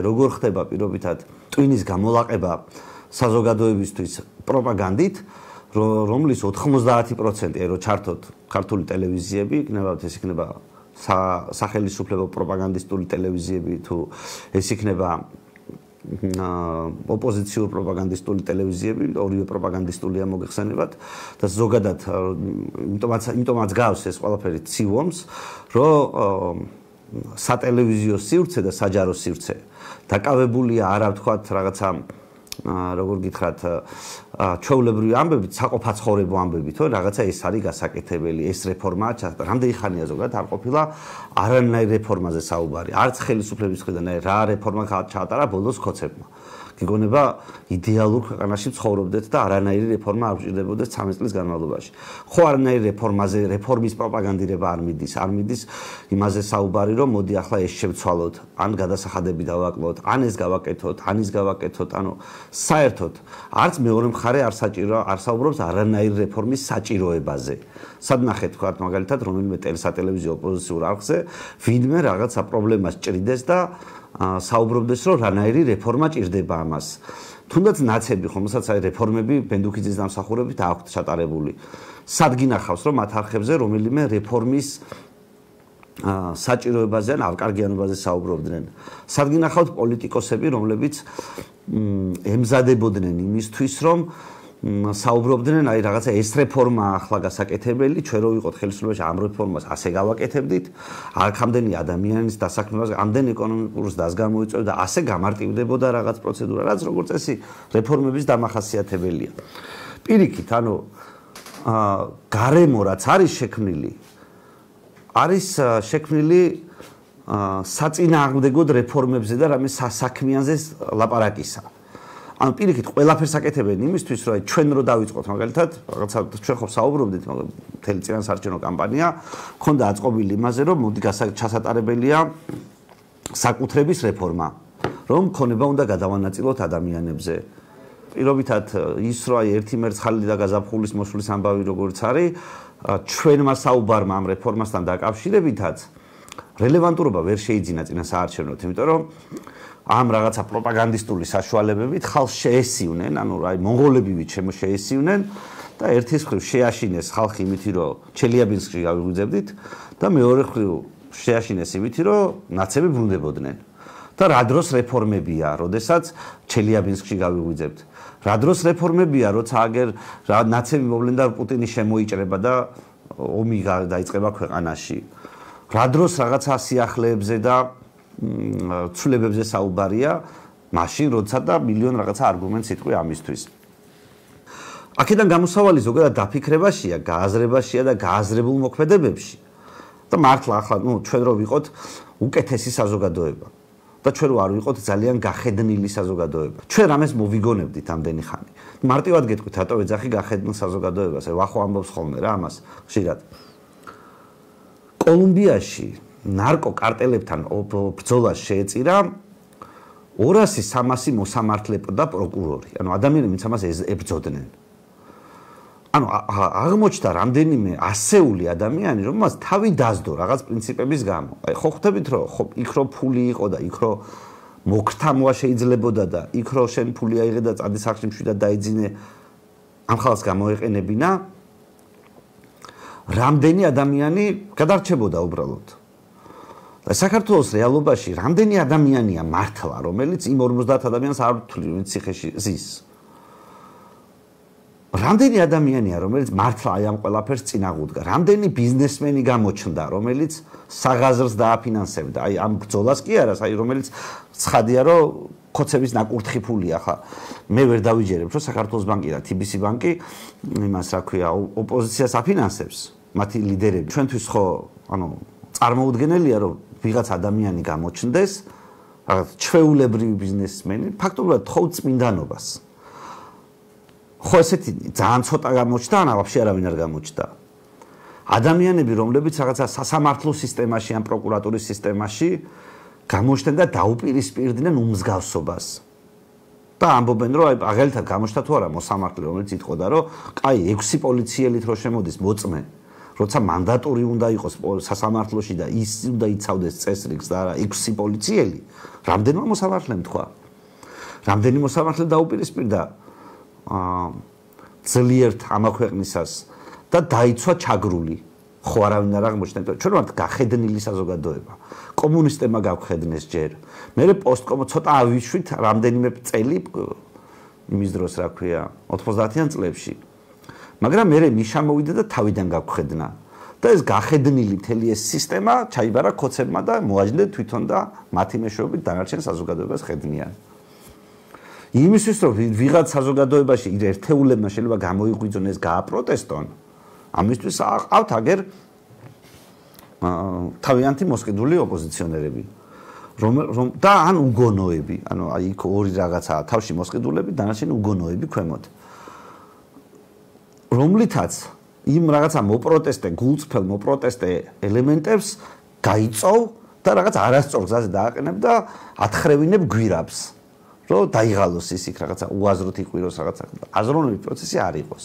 როგორ ხდება პირობითად ტვინის გამოლაყება საზოგადოებისთვის პროპაგანდით, რომლის 90% რო ჩართოთ ქართული ტელევიზიები, ეს იქნება სახელმწიფო პროპაგანდისტული ტელევიზიები თუ ეს იქნება ოპოზიციურ პროპაგანდისტული ტელევიზიები, ორივე პროპაგანდისტულია მოგეხსენებათ და ზოგადად იმიტომაც გავს ეს ყველაფერი ცივომს, რომ სატელევიზიო სივრცე და საჯარო სივრცე დაკავებულია არა ვთქვათ რაღაცა როგორ გითხრათ ჩვეულებრივი ამბებით, საყოფაცხოვრებო ამბებით, რომ რაღაცა ეს არის გასაკეთებელი, ეს რეფორმაა ჩატარდა. რამდენი ხანია ზოგადად არ ყოფილა არანაირ რეფორმაზე საუბარი. არც ხელისუფლების მხრიდან რა რეფორმა ჩაატარა ბოლოს ქოცებმა. გიგონება იდეალურ ქვეყანაში ცხოვრობდეთ და არანაირი რეფორმა არ გვჭირდებოდეს 13 წლის განმავლობაში. ხო არანაირი რეფორმაზე, რეფორმის პროპაგანდირება არ მიდის იმაზე საუბარი, რომ მოდი ახლა ეს შევცვალოთ, ან გადასახადები დავაკლოთ, ან ეს გავაკეთოთ, ან ის გავაკეთოთ, ანუ საერთოდ არც მეორე მხარე არ საუბრობს არანაირი რეფორმის საჭიროებაზე. სად ნახეთ თქვათ მაგალითად რომელიმე სატელევიზიო ოპოზიციურ არხზე ვინმე რაღაცა პრობლემას ჭრიდეს და საუბრობდეს რომ რანაირი რეფორმა ჭირდება ამას. თუნდაც ნაცები ხომასაც აი რეფორმები ბენდუქიძის დამსახურებით აქვთ ჩატარებული. სად გინახავს რომ მათ არხებზე რომელიმე რეფორმის საჭიროებაზე ან ავკარგიანობაზე საუბრობდნენ. სად გინახავთ პოლიტიკოსები რომლებიც ემზადებოდნენ იმისთვის რომ საუბრობდნენ აი რაღაცა ეს რეფორმა ახლა გასაკეთებელი, ჩვენ რო ვიყოთ ხელისუფლებაში ამ რეფორმას ასე გავაკეთებდით, აქამდენი ადამიანის დასაქმებას, ამდენ ეკონომიკურს დას გამოიწვევდა და ასე გამარტივდებოდა რაღაც პროცედურა, რაც როგორც წესი რეფორმების დამახასიათებელია. პირიქით, ანუ გარემო რაც არის შექმნილი, არის შექმნილი საწინააღმდეგოდ რეფორმებზე და რამე საქმიანზე ლაპარაკისა. ანუ პირიქით ყველაფერს აკეთებენ იმისთვის, რომ ჩვენ რო დავიწყოთ მაგალითად, რაღაცა ჩვენ ხო საუბრობდით, მაგრამ მთელი წინასაარჩევნო კამპანია ქონდა აწყობილი იმაზე, რომ მოდი ჩასატარებელია საკუთრების რეფორმა, რომ ქონება უნდა გადავანაწილოთ ადამიანებზე. პირობითად ის რომ აი ერთი მერცხალი და გაზაფხულის მოსulis ამბავი როგორც არის, ჩვენმა საუბარმა ამ რეფორმასთან დაკავშირებითაც რელევანტურობა ვერ შეიძინა წინასაარჩევნოთ, იმიტომ რომ ამ რაღაცა პროპაგანდისტული საშუალებებით ხალხს შეესივნენ, ანუ აი მონღოლებივით შეესივნენ და ერთის მხრივ შეაშინეს ხალხი იმითი, რომ ჩელიაბინსკში გავიღვიძებდით და მეორე მხრივ შეაშინეს იმითი, რომ ნაცები ბრუნდებოდნენ. და რა დროს რეფორმებია, როდესაც ჩელიაბინსკში გავიღვიძებთ. რა დროს რეფორმებია, როცა აგერ ნაცები მოვლენ და პუტინი შემოიჭრება და ომი დაიწყება ქვეყანაში. რა დროს რაღაცა სიახლეებზე და ცვლილებებზე საუბარია, მაშინ როცა და მილიონ რაღაცა არგუმენტს იტყვი ამისთვის. აქედან გამოსავალი ზოგადად დაფიქრებაშია, გააზრებაშია და გააზრებულ მოქმედებებში. და მართლა ახლა ჩვენ რო ვიყოთ უკეთესი საზოგადოება და ჩვენ რო არ ვიყოთ ძალიან გახედნილი საზოგადოება. ჩვენ რამეს მოვიგონებდით ამდენი ხანი. მარტივად გეტყვით, რატო ეძახი გახედნილ საზოგადოებას? ვახო ამბობს ხოლმე რა ამას ხშირად. კოლუმბიაში ნარკოკარტელებთან ბრძოლას შეეწირა 200-300 მოსამართლე და პროკურორი. ანუ ადამიანები ამას ებრძოდნენ. ანუ აღმოჩნდა რამდენიმე ასეული ადამიანი, რომელსაც თავი დასდო რაღაც პრინციპების გამო. აი ხო ხვდებით რომ იქ რო ფული იყო და იქ რო მოგთამვა შეიძლებოდა და იქ რო შენ ფული აიღე და წადი სახში მშვიდად დაიძინე ამ ხალხს გამოეყენებინა. რამდენი ადამიანი გადარჩებოდა უბრალოდ. და საქართველოს რეალობაში რამდენი ადამიანია მართლა, რომელიც იმ 50 ადამიანს არ თვლით ციხეში ზის. რამდენი ადამიანია, რომელიც მართლა აი ამ ყველაფერს წინაღუდგა. რამდენი ბიზნესმენი გამოჩნდა, რომელიც საღაზრს დააფინანსებდა. აი ამ ბრძოლას კი არა, აი რომელიც ცხადია, რომ ხოცების ნაკურთხი ფულია ხა. მე ვერ დავიჯერებ, რომ საქართველოს ბანკი და TBC ბანკი იმას რა ქვია, ოპოზიციას აფინანსებს, მათი ლიდერები. ჩვენთვის ხო, ანუ წარმოუდგენელია, რომ ვიღაც ადამიანი გამოჩნდეს, რაღაც ჩვეულებრივი ბიზნესმენი, ფაქტობრივად თხოვ წმინდანობას. ხო ესეთი ძალიან ცოტა გამოჩნდა, ან ვაფშე არავინ არ გამოჩნდა. ადამიანები, რომლებიც რაღაცა სასამართლო სისტემაში ან პროკურატურის სისტემაში გამოჩნდნენ და დაუპირისპირდნენ უმსგავსობას. და ამბობენ, რომ აი მაგალითად გამოჩნდა თუ არა მოსამართლე, რომელიც იტყოდა, რომ კაი 6 პოლიციელით რო შემოდის მოწმე, როცა მანდატური უნდა იყოს სასამართლოში და ის უნდა იცავდეს წესრიგს და არა 6 პოლიციელი, რამდენმა მოსამართლემ თქვა. რამდენი მოსამართლე დაუპირისპირდა ძლიერთ ამაქვეყნისას და დაიცვა ჩაგრული. ხო არავინ არ აღმოჩნდა. ჩვენ ვართ გახედნილი საზოგადოება. კომუნისტებმა გავხედნეს ჯერ. მე ცოტა ავიშვით რამდენიმე წელი იმის დროს რა ქვია 90-იან წლებში. მაგრამ მე ნიშა მოვიდა და თავიდან გავხედნა. და ეს გახედნილი მთელი ეს სისტემა ჩაიბარა ქოცებმა და მოაჯდნენ თვითონ და მათი მეშვეობით დანარჩენ საზოგადოებას ხედნიან. იმისთვის რომ ვიღაც საზოგადოებაში ერთეულებმა შეიძლება გამოიღვიძონ ეს გააპროტესტონ, ამისთვის აყავთ აგერ თავიანთი მოსყიდული ოპოზიციონერები. რომ და ან უგონოები, ანუ აი იქ ორი რაღაცაა, თავში მოსყიდულები, დანარჩენი უგონოები ქვემოთ. რომლითაც იმ რაღაცა მოპროტესტე, გულწრფელ მოპროტესტე ელემენტებს გაიწოვ და რაღაც არასწორ გზაზე დააყენებ და ათხრევინებ გვირაბს, რომ დაიღალოს ის იქ რაღაცა უაზროდ იყვიროს რაღაცა. აზროვნების პროცესი არ იყოს.